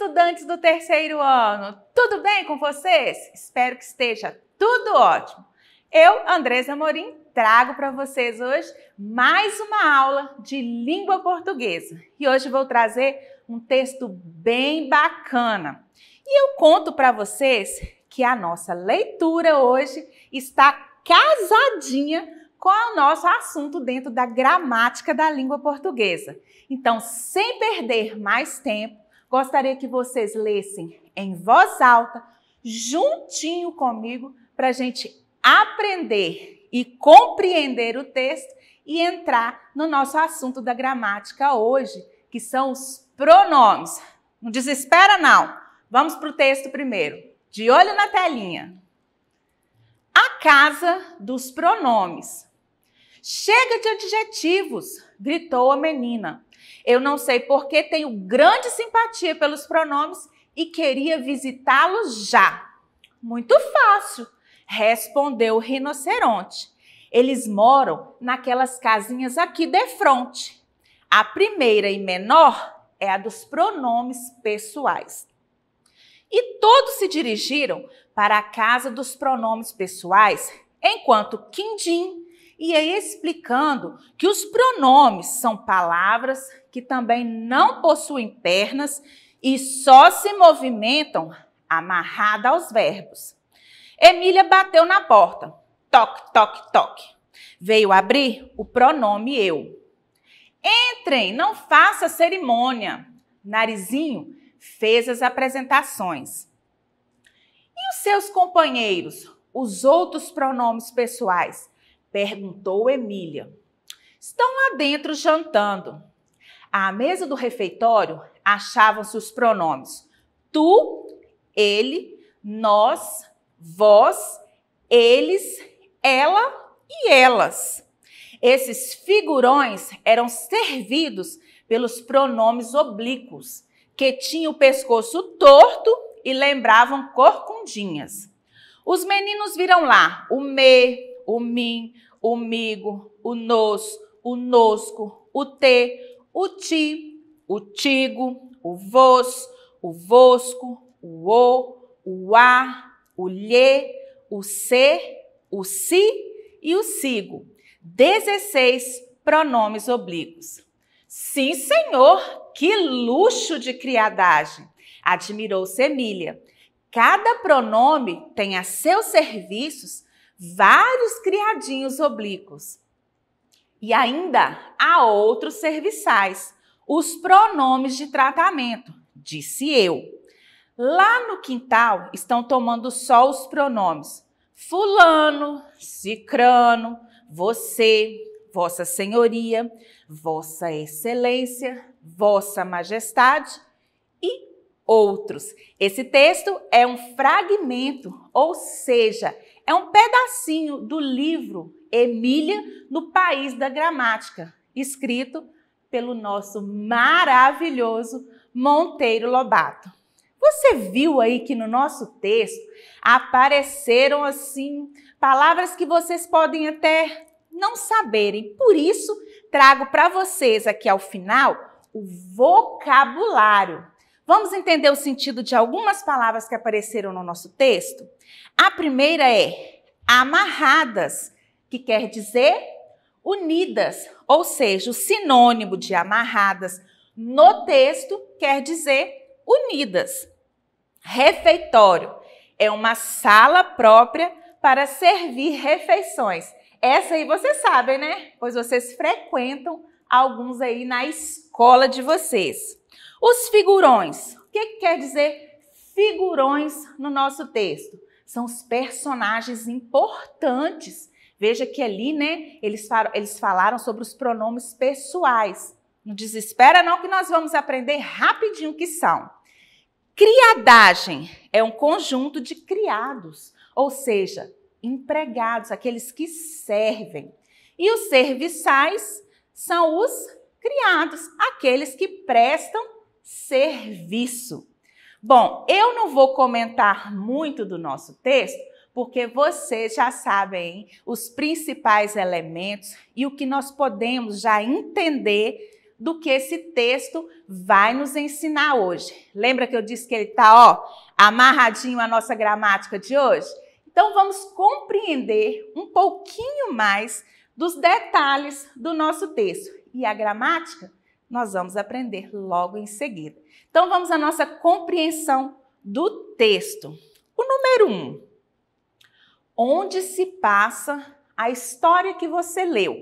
estudantes do terceiro ano! Tudo bem com vocês? Espero que esteja tudo ótimo. Eu, Andresa Amorim, trago para vocês hoje mais uma aula de língua portuguesa. E hoje vou trazer um texto bem bacana. E eu conto para vocês que a nossa leitura hoje está casadinha com o nosso assunto dentro da gramática da língua portuguesa. Então, sem perder mais tempo, gostaria que vocês lessem em voz alta, juntinho comigo, para a gente aprender e compreender o texto e entrar no nosso assunto da gramática hoje, que são os pronomes. Não desespera, não. Vamos para o texto primeiro. De olho na telinha. A casa dos pronomes. Chega de adjetivos, gritou a menina. Eu não sei por que tenho grande simpatia pelos pronomes e queria visitá-los já. Muito fácil, respondeu o rinoceronte. Eles moram naquelas casinhas aqui defronte. A primeira e menor é a dos pronomes pessoais. E todos se dirigiram para a casa dos pronomes pessoais, enquanto Quindim ia explicando que os pronomes são palavras que também não possuem pernas e só se movimentam amarrada aos verbos. Emília bateu na porta. Toque, toque, toque. Veio abrir o pronome eu. Entrem, não faça cerimônia. Narizinho fez as apresentações. E os seus companheiros, os outros pronomes pessoais? Perguntou Emília. Estão lá dentro jantando. À mesa do refeitório achavam-se os pronomes tu, ele, nós, vós, eles, ela e elas. Esses figurões eram servidos pelos pronomes oblíquos, que tinham o pescoço torto e lembravam corcundinhas. Os meninos viram lá o me, o mim, o migo, o nos, o nosco, o te, o ti, o tigo, o vos, o vosco, o a, o lhe, o se, o si e o sigo. 16 pronomes oblíquos. Sim, senhor, que luxo de criadagem! Admirou-se Emília. Cada pronome tem a seus serviços vários criadinhos oblíquos. E ainda há outros serviçais, os pronomes de tratamento, disse eu. Lá no quintal estão tomando sol os pronomes fulano, cicrano, você, vossa senhoria, vossa excelência, vossa majestade e outros. Esse texto é um fragmento, ou seja, é um pedacinho do livro Emília no País da Gramática, escrito pelo nosso maravilhoso Monteiro Lobato. Você viu aí que no nosso texto apareceram assim palavras que vocês podem até não saberem. Por isso, trago para vocês aqui ao final o vocabulário. Vamos entender o sentido de algumas palavras que apareceram no nosso texto? A primeira é amarradas, que quer dizer unidas, ou seja, o sinônimo de amarradas no texto quer dizer unidas. Refeitório é uma sala própria para servir refeições. Essa aí vocês sabem, né? Pois vocês frequentam alguns aí na escola de vocês. Os figurões. O que quer dizer figurões no nosso texto? São os personagens importantes. Veja que ali, né, eles falaram sobre os pronomes pessoais. Não desespera não que nós vamos aprender rapidinho o que são. Criadagem é um conjunto de criados, ou seja, empregados, aqueles que servem. E os serviçais são os criados, aqueles que prestam serviço. Bom, eu não vou comentar muito do nosso texto, porque vocês já sabem os principais elementos e o que nós podemos já entender do que esse texto vai nos ensinar hoje. Lembra que eu disse que ele está, amarradinho à nossa gramática de hoje? Então, vamos compreender um pouquinho mais dos detalhes do nosso texto. E a gramática nós vamos aprender logo em seguida. Então, vamos à nossa compreensão do texto. O número 1. Onde se passa a história que você leu?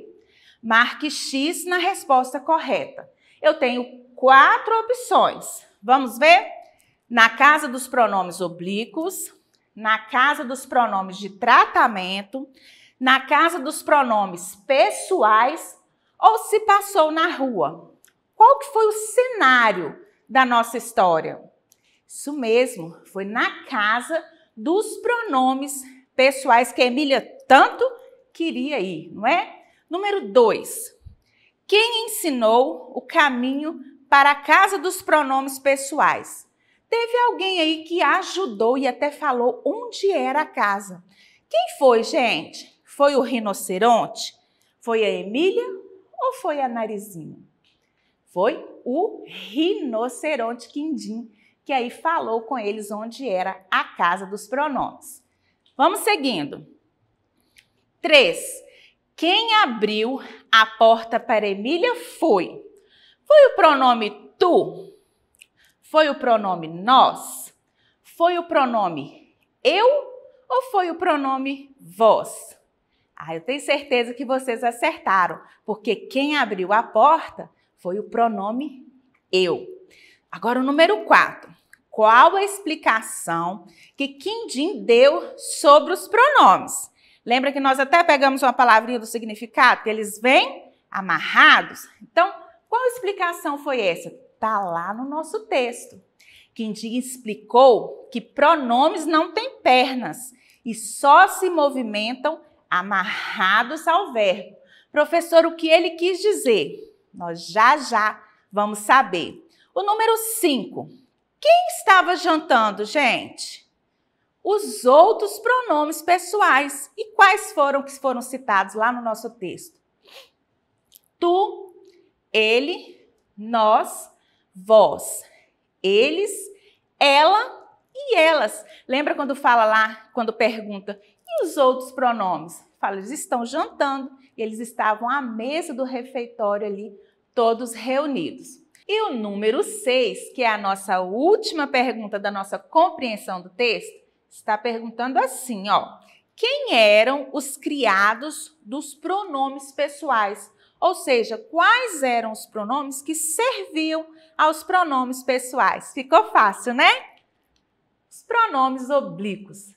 Marque X na resposta correta. Eu tenho 4 opções. Vamos ver? Na casa dos pronomes oblíquos, na casa dos pronomes de tratamento, na casa dos pronomes pessoais ou se passou na rua. Qual que foi o cenário da nossa história? Isso mesmo, foi na casa dos pronomes pessoais que a Emília tanto queria ir, não é? Número 2. Quem ensinou o caminho para a casa dos pronomes pessoais? Teve alguém aí que ajudou e até falou onde era a casa. Quem foi, gente? Foi o rinoceronte? Foi a Emília ou foi a Narizinho? Foi o rinoceronte Quindim, que aí falou com eles onde era a casa dos pronomes. Vamos seguindo. 3. Quem abriu a porta para Emília foi? Foi o pronome tu? Foi o pronome nós? Foi o pronome eu? Ou foi o pronome vós? Eu tenho certeza que vocês acertaram, porque quem abriu a porta foi o pronome eu. Agora o número 4. Qual a explicação que Quindim deu sobre os pronomes? Lembra que nós até pegamos uma palavrinha do significado, que eles vêm amarrados? Então, qual explicação foi essa? Está lá no nosso texto. Quindim explicou que pronomes não têm pernas e só se movimentam amarrados ao verbo. Professor, o que ele quis dizer? Nós já vamos saber. O número 5. Quem estava jantando, gente? Os outros pronomes pessoais. E quais foram que foram citados lá no nosso texto? Tu, ele, nós, vós. Eles, ela e elas. Lembra quando fala lá, quando pergunta, e os outros pronomes? Fala, eles estão jantando e eles estavam à mesa do refeitório ali, todos reunidos. E o número 6, que é a nossa última pergunta da nossa compreensão do texto, está perguntando assim, quem eram os criados dos pronomes pessoais? Ou seja, quais eram os pronomes que serviam aos pronomes pessoais? Ficou fácil, né? Os pronomes oblíquos.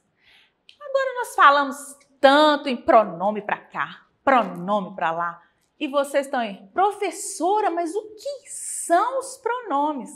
Agora nós falamos tanto em pronome para cá, pronome para lá. E vocês estão aí, professora, mas o que são os pronomes?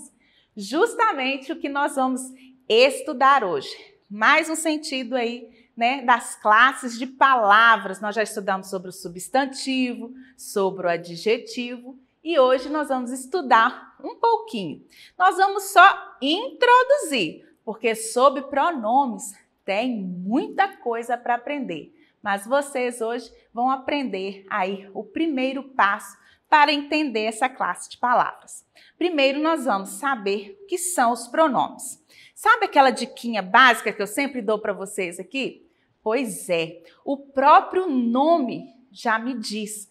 Justamente o que nós vamos estudar hoje. Mais um sentido aí, né, das classes de palavras. Nós já estudamos sobre o substantivo, sobre o adjetivo e hoje nós vamos estudar um pouquinho. Nós vamos só introduzir, porque sobre pronomes tem muita coisa para aprender. Mas vocês hoje vão aprender aí o primeiro passo para entender essa classe de palavras. Primeiro nós vamos saber o que são os pronomes. Sabe aquela diquinha básica que eu sempre dou para vocês aqui? Pois é, o próprio nome já me diz.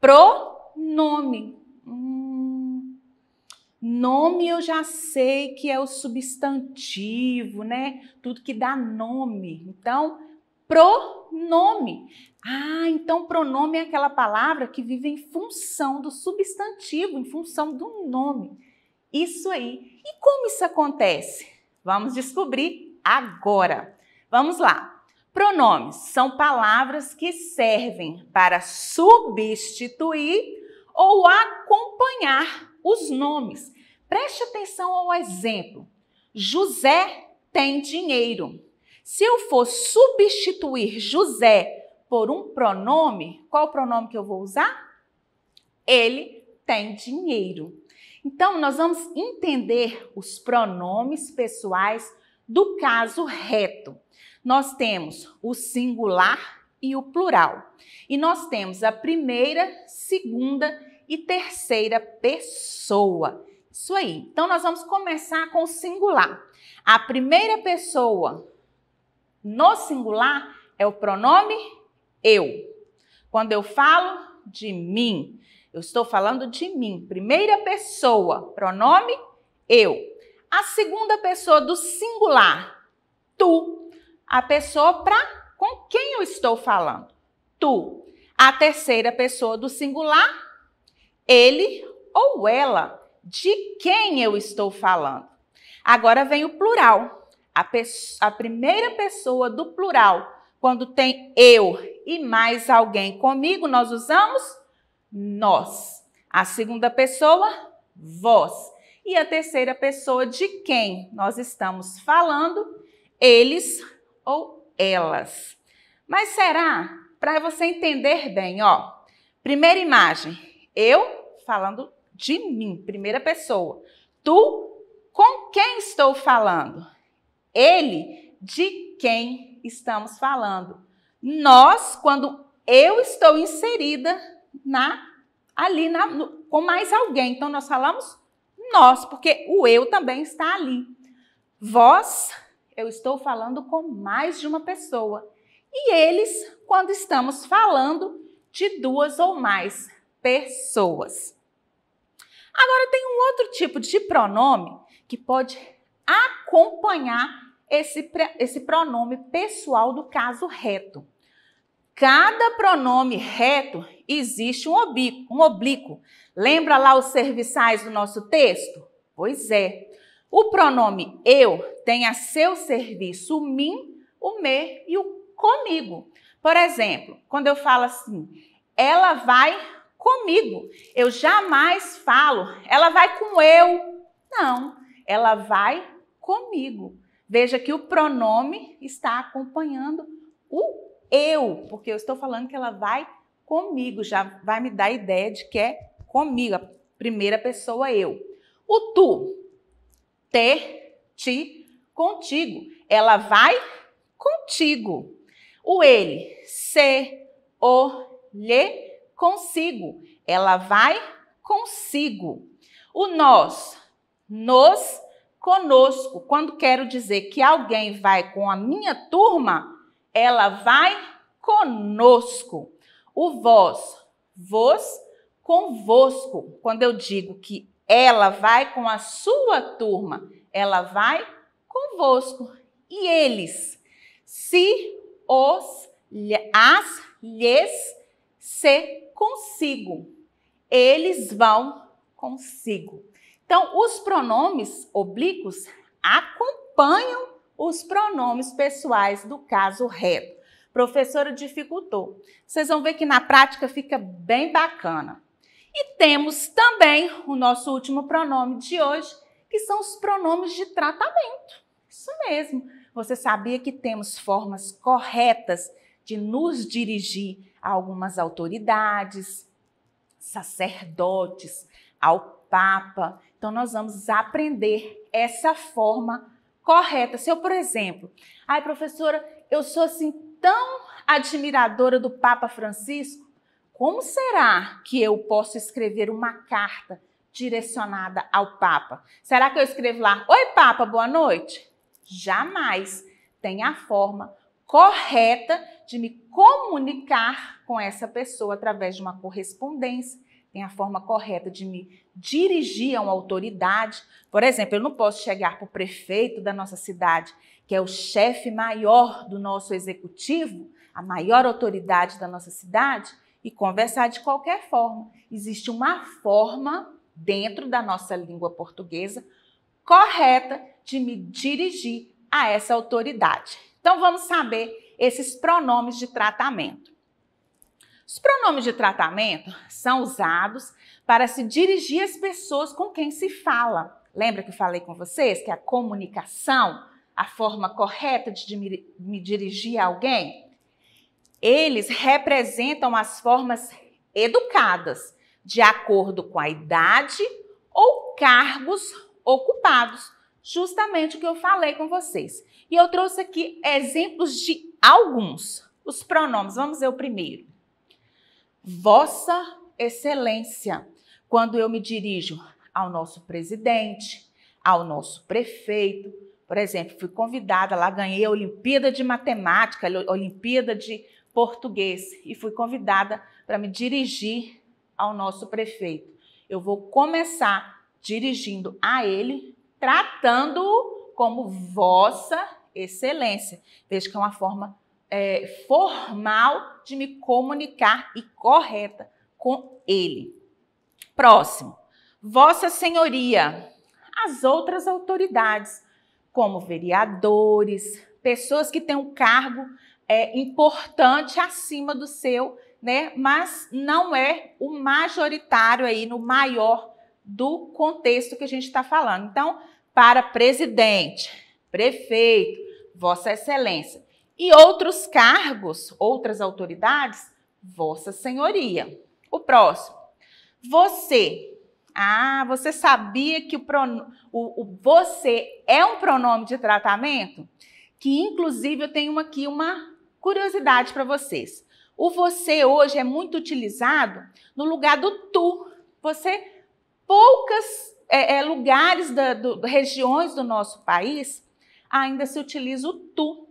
Pronome. Nome eu já sei que é o substantivo, né? Tudo que dá nome. Então, pronome. Então pronome é aquela palavra que vive em função do substantivo, em função do nome. Isso aí. E como isso acontece? Vamos descobrir agora. Vamos lá. Pronomes são palavras que servem para substituir ou acompanhar os nomes. Preste atenção ao exemplo. José tem dinheiro. Se eu for substituir José por um pronome, qual pronome que eu vou usar? Ele tem dinheiro. Então, nós vamos entender os pronomes pessoais do caso reto. Nós temos o singular e o plural. E nós temos a primeira, segunda e terceira pessoa. Isso aí. Então, nós vamos começar com o singular. A primeira pessoa no singular é o pronome eu. Quando eu falo de mim, eu estou falando de mim. Primeira pessoa, pronome eu. A segunda pessoa do singular, tu. A pessoa com quem eu estou falando, tu. A terceira pessoa do singular, ele ou ela. De quem eu estou falando? Agora vem o plural. A primeira pessoa do plural, quando tem eu e mais alguém comigo, nós usamos nós. A segunda pessoa, vós. E a terceira pessoa, de quem nós estamos falando, eles ou elas. Mas será? Para você entender bem, ó. Primeira imagem, eu falando de mim, primeira pessoa. Tu, com quem estou falando? Ele, de quem estamos falando? Nós, quando eu estou inserida com mais alguém. Então, nós falamos nós, porque o eu também está ali. Vós, eu estou falando com mais de uma pessoa. E eles, quando estamos falando de duas ou mais pessoas. Agora, tem um outro tipo de pronome que pode acompanhar esse pronome pessoal do caso reto. Cada pronome reto existe um oblíquo. Lembra lá os serviçais do nosso texto? Pois é. O pronome eu tem a seu serviço o mim, o me e o comigo. Por exemplo, quando eu falo assim, ela vai comigo. Eu jamais falo, ela vai com eu. Não, ela vai comigo. Veja que o pronome está acompanhando o eu, porque eu estou falando que ela vai comigo. Já vai me dar a ideia de que é comigo, a primeira pessoa eu. O tu, te, ti, contigo. Ela vai contigo. O ele, se, o, lhe, consigo. Ela vai consigo. O nós, nos, conosco. Quando quero dizer que alguém vai com a minha turma, ela vai conosco. O vós, vos, convosco. Quando eu digo que ela vai com a sua turma, ela vai convosco. E eles, se, os, as, lhes, se, consigo. Eles vão consigo. Então, os pronomes oblíquos acompanham os pronomes pessoais do caso reto. Professora dificultou. Vocês vão ver que na prática fica bem bacana. E temos também o nosso último pronome de hoje, que são os pronomes de tratamento. Isso mesmo. Você sabia que temos formas corretas de nos dirigir a algumas autoridades, sacerdotes, ao Papa. Então, nós vamos aprender essa forma correta. Se eu, por exemplo, professora, eu sou assim tão admiradora do Papa Francisco, como será que eu posso escrever uma carta direcionada ao Papa? Será que eu escrevo lá, oi Papa, boa noite? Jamais. Tem a forma correta de me comunicar com essa pessoa através de uma correspondência. Tem a forma correta de me dirigir a uma autoridade. Por exemplo, eu não posso chegar para o prefeito da nossa cidade, que é o chefe maior do nosso executivo, a maior autoridade da nossa cidade, e conversar de qualquer forma. Existe uma forma, dentro da nossa língua portuguesa, correta de me dirigir a essa autoridade. Então, vamos saber esses pronomes de tratamento. Os pronomes de tratamento são usados para se dirigir às pessoas com quem se fala. Lembra que eu falei com vocês que a comunicação, a forma correta de me dirigir a alguém? Eles representam as formas educadas, de acordo com a idade ou cargos ocupados. Justamente o que eu falei com vocês. E eu trouxe aqui exemplos de alguns. Os pronomes, vamos ver o primeiro. Vossa Excelência. quando eu me dirijo ao nosso presidente, ao nosso prefeito. Por exemplo, fui convidada lá, ganhei a Olimpíada de Matemática, a Olimpíada de Português, e fui convidada para me dirigir ao nosso prefeito. Eu vou começar dirigindo a ele, tratando-o como Vossa Excelência. Veja que é uma forma formal de me comunicar e correta com ele. Próximo, Vossa Senhoria. As outras autoridades, como vereadores, pessoas que têm um cargo importante acima do seu, né? Mas não é o majoritário aí, no maior do contexto que a gente está falando. Então, para presidente, prefeito, Vossa Excelência. E outros cargos, outras autoridades, Vossa Senhoria. O próximo, você. Você sabia que o você é um pronome de tratamento? Que, inclusive, eu tenho aqui uma curiosidade para vocês. O você hoje é muito utilizado no lugar do tu. Poucos lugares, regiões do nosso país, ainda se utiliza o tu.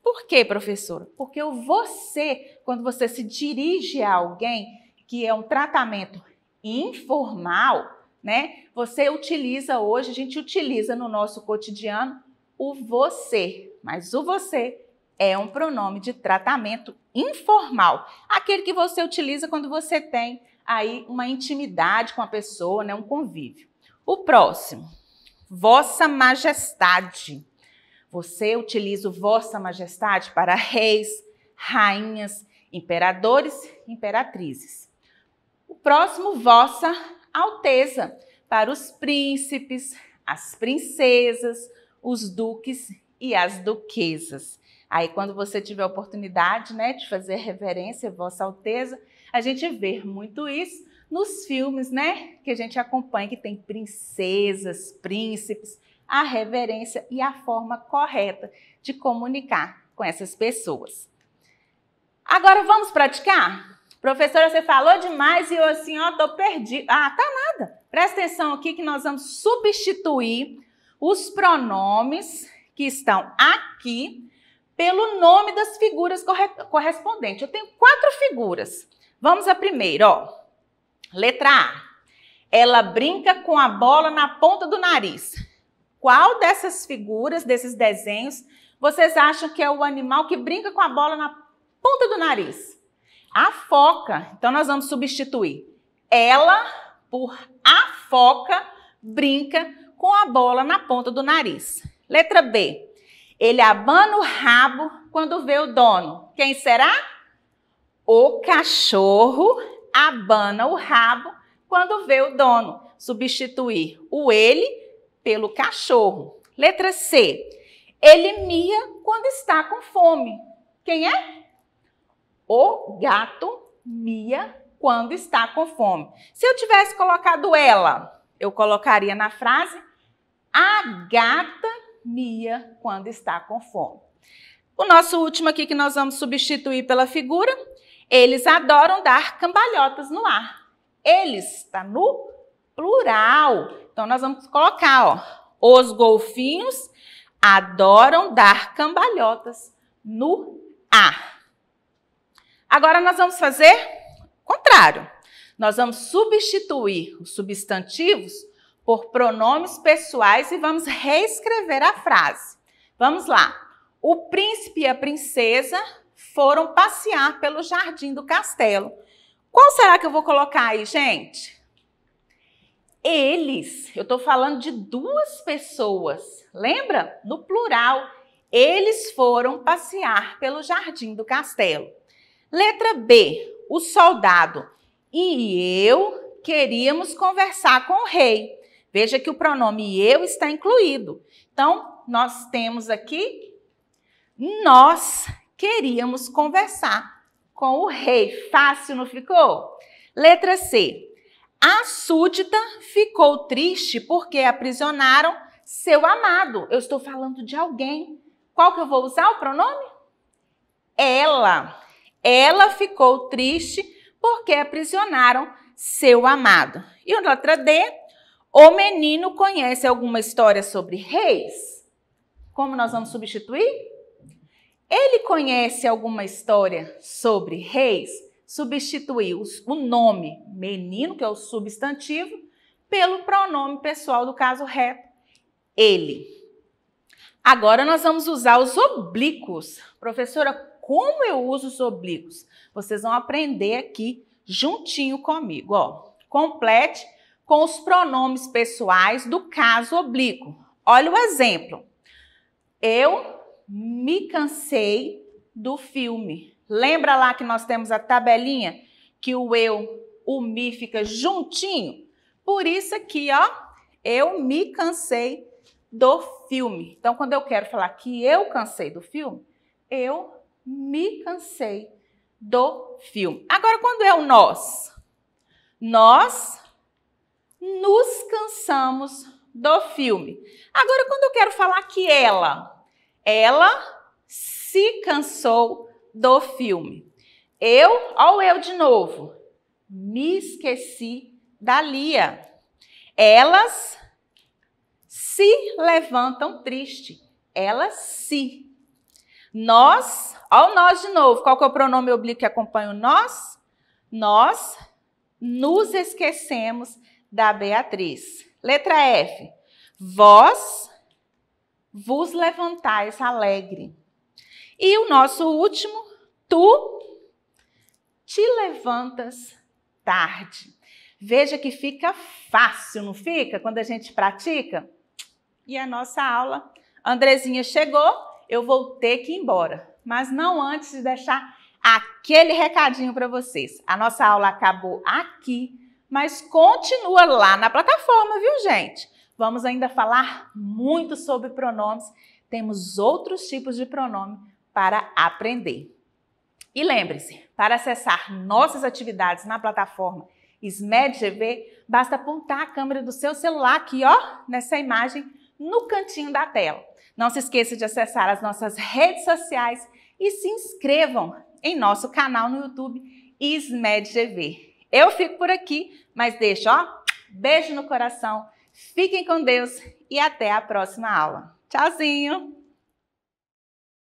Por quê, professora? Porque o você, quando você se dirige a alguém, que é um tratamento informal, né? Você utiliza hoje, a gente utiliza no nosso cotidiano o você, mas o você é um pronome de tratamento informal, aquele que você utiliza quando você tem aí uma intimidade com a pessoa, né? Um convívio. O próximo, Vossa Majestade. Você utiliza o Vossa Majestade para reis, rainhas, imperadores, imperatrizes. O próximo, Vossa Alteza, para os príncipes, as princesas, os duques e as duquesas. Aí, quando você tiver a oportunidade, né, de fazer reverência, Vossa Alteza, a gente vê muito isso nos filmes, né, que a gente acompanha, que tem princesas, príncipes, a reverência e a forma correta de comunicar com essas pessoas. Agora, vamos praticar? Professora, você falou demais e eu assim, ó, tô perdida. Tá nada. Presta atenção aqui que nós vamos substituir os pronomes que estão aqui pelo nome das figuras correspondentes. Eu tenho 4 figuras. Vamos à primeira, ó. Letra A. Ela brinca com a bola na ponta do nariz. Qual dessas figuras, desses desenhos, vocês acham que é o animal que brinca com a bola na ponta do nariz? A foca. Então, nós vamos substituir ela por a foca brinca com a bola na ponta do nariz. Letra B. Ele abana o rabo quando vê o dono. Quem será? O cachorro abana o rabo quando vê o dono. Substituir o ele pelo cachorro. Letra C. Ele mia quando está com fome. Quem é? O gato mia quando está com fome. Se eu tivesse colocado ela, eu colocaria na frase a gata mia quando está com fome. O nosso último aqui que nós vamos substituir pela figura, eles adoram dar cambalhotas no ar. Eles está no plural. Então, nós vamos colocar, ó, os golfinhos adoram dar cambalhotas no ar. Agora, nós vamos fazer o contrário. Nós vamos substituir os substantivos por pronomes pessoais e vamos reescrever a frase. Vamos lá. O príncipe e a princesa foram passear pelo jardim do castelo. Qual será que eu vou colocar aí, gente? Eles. Eu estou falando de 2 pessoas. Lembra? No plural. Eles foram passear pelo jardim do castelo. Letra B. O soldado e eu queríamos conversar com o rei. Veja que o pronome eu está incluído. Então, nós temos aqui nós queríamos conversar com o rei. Fácil, não ficou? Letra C. A súdita ficou triste porque aprisionaram seu amado. Eu estou falando de alguém. Qual que eu vou usar o pronome? Ela. Ela ficou triste porque aprisionaram seu amado. E a letra D, o menino conhece alguma história sobre reis? Como nós vamos substituir? Ele conhece alguma história sobre reis? Substituiu o nome menino, que é o substantivo, pelo pronome pessoal do caso reto, ele. Agora nós vamos usar os oblíquos. Professora, como eu uso os oblíquos? Vocês vão aprender aqui juntinho comigo. Ó. Complete com os pronomes pessoais do caso oblíquo. Olha o exemplo. Eu me cansei do filme. Lembra lá que nós temos a tabelinha que o eu, o me fica juntinho? Por isso aqui, ó, eu me cansei do filme. Então, quando eu quero falar que eu cansei do filme, eu me cansei do filme. Agora, quando é o nós? Nós nos cansamos do filme. Agora, quando eu quero falar que ela se cansou do filme. Olha o eu de novo. Me esqueci da Lia. Elas se levantam triste. Elas se. Nós, olha o nós de novo. Qual que é o pronome oblíquo que acompanha o nós? Nós nos esquecemos da Beatriz. Letra F. Vós vos levantais alegre. E o nosso último, tu te levantas tarde. Veja que fica fácil, não fica? Quando a gente pratica. E a nossa aula, Andrezinha chegou, eu vou ter que ir embora. Mas não antes de deixar aquele recadinho para vocês. A nossa aula acabou aqui, mas continua lá na plataforma, viu, gente? Vamos ainda falar muito sobre pronomes. Temos outros tipos de pronome para aprender. E lembre-se, para acessar nossas atividades na plataforma SMED-GV, basta apontar a câmera do seu celular aqui, ó, nessa imagem, no cantinho da tela. Não se esqueça de acessar as nossas redes sociais e se inscrevam em nosso canal no YouTube SMED-GV. Eu fico por aqui, mas deixo, ó, beijo no coração, fiquem com Deus e até a próxima aula. Tchauzinho!